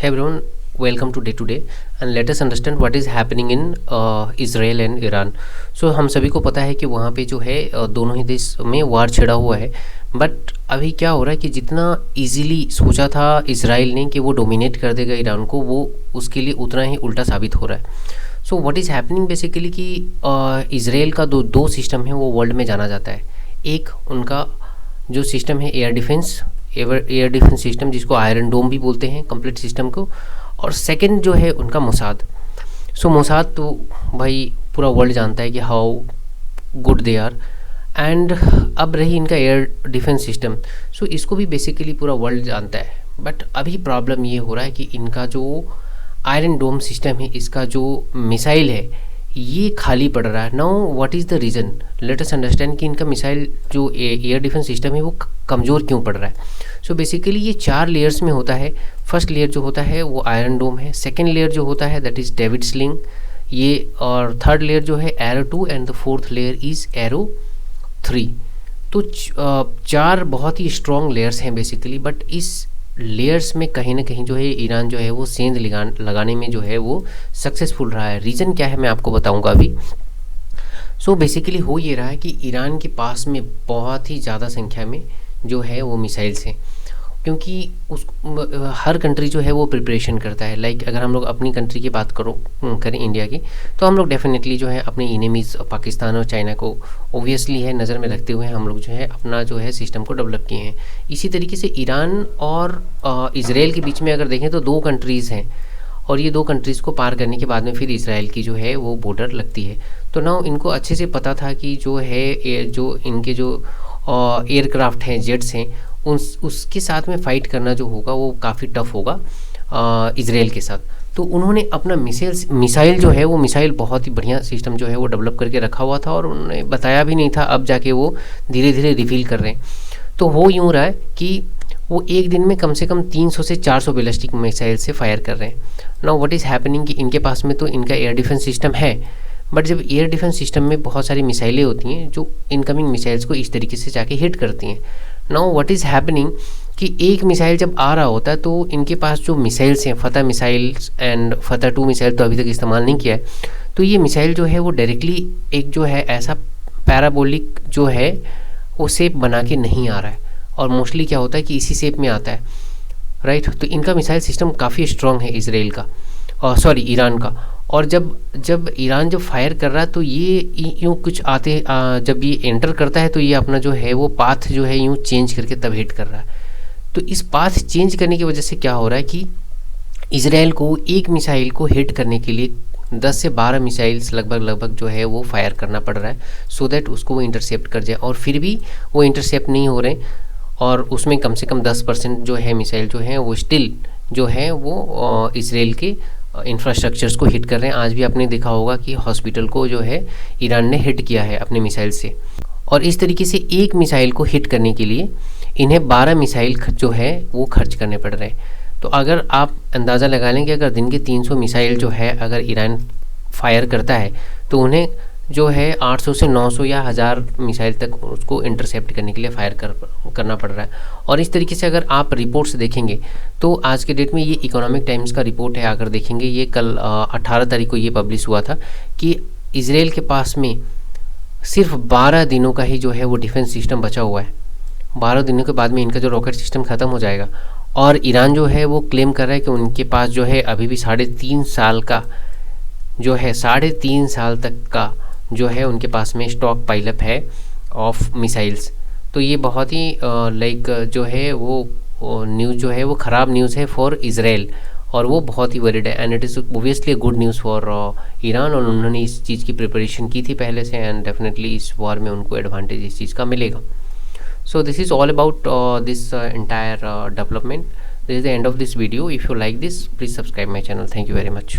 Hey everyone, welcome to Day to Day and let us understand what is happening in Israel and Iran. So हम सभी को पता है कि वहाँ पे जो है दोनों ही देश में वार छिड़ा हुआ है. बट अभी क्या हो रहा है कि जितना इजीली सोचा था इसराइल ने कि वो डोमिनेट कर देगा ईरान को, वो उसके लिए उतना ही उल्टा साबित हो रहा है. So what is happening basically कि इसराइल का दो सिस्टम है वो वर्ल्ड में जाना जाता है. एक उनका जो सिस्टम है एयर डिफेंस सिस्टम, जिसको आयरन डोम भी बोलते हैं कंप्लीट सिस्टम को. और सेकंड जो है उनका मोसाद. सो मोसाद तो भाई पूरा वर्ल्ड जानता है कि how good they are. And अब रही इनका एयर डिफेंस सिस्टम, सो इसको भी बेसिकली पूरा वर्ल्ड जानता है. बट अभी प्रॉब्लम ये हो रहा है कि इनका जो आयरन डोम सिस्टम है, इसका जो मिसाइल है ये खाली पड़ रहा है. Now what is the reason, let us understand कि इनका मिसाइल जो एयर डिफेंस सिस्टम है वो कमज़ोर क्यों पड़ रहा है. सो बेसिकली ये 4 लेयर्स में होता है. फर्स्ट लेयर जो होता है वो आयरन डोम है. सेकेंड लेयर जो होता है दैट इज़ डेविड स्लिंग ये. और थर्ड लेयर जो है arrow 2 and the fourth layer is arrow 3. तो 4 बहुत ही स्ट्रॉन्ग लेयर्स हैं बेसिकली. बट इस लेयर्स में कहीं ना कहीं जो है ईरान जो है वो सेंध लगाने में जो है वो सक्सेसफुल रहा है. रीज़न क्या है मैं आपको बताऊंगा अभी. सो बेसिकली हो ये रहा है कि ईरान के पास में बहुत ही ज़्यादा संख्या में जो है वो मिसाइल्स हैं, क्योंकि हर कंट्री जो है वो प्रिपरेशन करता है. लाइक अगर हम लोग अपनी कंट्री की बात करें इंडिया की, तो हम लोग डेफिनेटली जो है अपने इनेमीज़ पाकिस्तान और चाइना को ओबियसली है नज़र में रखते हुए हम लोग जो है अपना जो है सिस्टम को डेवलप किए हैं. इसी तरीके से ईरान और इसराइल के बीच में अगर देखें तो 2 कंट्रीज़ हैं, और ये 2 कंट्रीज़ को पार करने के बाद में फिर इसराइल की जो है वो बॉर्डर लगती है. तो ना इनको अच्छे से पता था कि जो है जो इनके जो एयरक्राफ्ट हैं, जेट्स हैं, उसके साथ में फ़ाइट करना जो होगा वो काफ़ी टफ होगा इसराइल के साथ. तो उन्होंने अपना मिसाइल जो है वो मिसाइल बहुत ही बढ़िया सिस्टम जो है वो डेवलप करके रखा हुआ था, और उन्होंने बताया भी नहीं था. अब जाके वो धीरे धीरे रिवील कर रहे हैं. तो हो यूँ रहा है कि वो एक दिन में कम से कम 300 से 400 बैलिस्टिक मिसाइल से फायर कर रहे हैं. नाउ व्हाट इज़ हैपनिंग कि इनके पास में तो इनका एयर डिफेंस सिस्टम है, बट जब एयर डिफेंस सिस्टम में बहुत सारी मिसाइलें होती हैं जो इनकमिंग मिसाइल्स को इस तरीके से जाके हिट करती हैं. नाउ व्हाट इज़ हैपनिंग कि एक मिसाइल जब आ रहा होता है तो इनके पास जो मिसाइल्स हैं, फतह मिसाइल्स एंड फतह 2 मिसाइल तो अभी तक इस्तेमाल नहीं किया है. तो ये मिसाइल जो है वो डायरेक्टली एक जो है ऐसा पैराबोलिक जो है वो शेप बना के नहीं आ रहा है, और मोस्टली क्या होता है कि इसी शेप में आता है, राइट. तो इनका मिसाइल सिस्टम काफ़ी स्ट्रॉन्ग है इसराइल का, और सॉरी ईरान का. और जब ईरान जब फायर कर रहा है तो ये यूँ कुछ जब ये एंटर करता है तो ये अपना जो है वो पाथ जो है यूँ चेंज करके तब हिट कर रहा है. तो इस पाथ चेंज करने की वजह से क्या हो रहा है कि इसराइल को एक मिसाइल को हिट करने के लिए 10 से 12 मिसाइल्स लगभग जो है वो फायर करना पड़ रहा है, सो दैट उसको वो इंटरसेप्ट कर जाए. और फिर भी वो इंटरसेप्ट नहीं हो रहे, और उसमें कम से कम 10% जो है मिसाइल जो है वो स्टिल जो है वो इसराइल के इंफ्रास्ट्रक्चर्स को हिट कर रहे हैं. आज भी आपने देखा होगा कि हॉस्पिटल को जो है ईरान ने हिट किया है अपने मिसाइल से. और इस तरीके से एक मिसाइल को हिट करने के लिए इन्हें 12 मिसाइल जो है वो खर्च करने पड़ रहे हैं. तो अगर आप अंदाज़ा लगा लें कि अगर दिन के 300 मिसाइल जो है अगर ईरान फायर करता है तो उन्हें जो है 800 से 900 या 1000 मिसाइल तक उसको इंटरसेप्ट करने के लिए फायर करना पड़ रहा है. और इस तरीके से अगर आप रिपोर्ट्स देखेंगे तो आज के डेट में ये इकोनॉमिक टाइम्स का रिपोर्ट है, अगर देखेंगे ये कल 18 तारीख को ये पब्लिश हुआ था कि इसराइल के पास में सिर्फ 12 दिनों का ही जो है वो डिफेंस सिस्टम बचा हुआ है. 12 दिनों के बाद में इनका जो रॉकेट सिस्टम ख़त्म हो जाएगा. और ईरान जो है वो क्लेम कर रहा है कि उनके पास जो है अभी भी 3.5 साल का जो है 3.5 साल तक का जो है उनके पास में स्टॉक पाइलअप है ऑफ मिसाइल्स. तो ये बहुत ही लाइक जो है वो न्यूज़ जो है वो ख़राब न्यूज़ है फॉर इसराइल, और वो बहुत ही वरीड है. And it is obviously good news for Iran, और उन्होंने इस चीज़ की प्रिपरेशन की थी पहले से, एंड डेफिनेटली इस वॉर में उनको एडवांटेज इस चीज़ का मिलेगा. So this is all about this entire development. This is the end of this video. If you like this, please subscribe my channel. Thank you very much.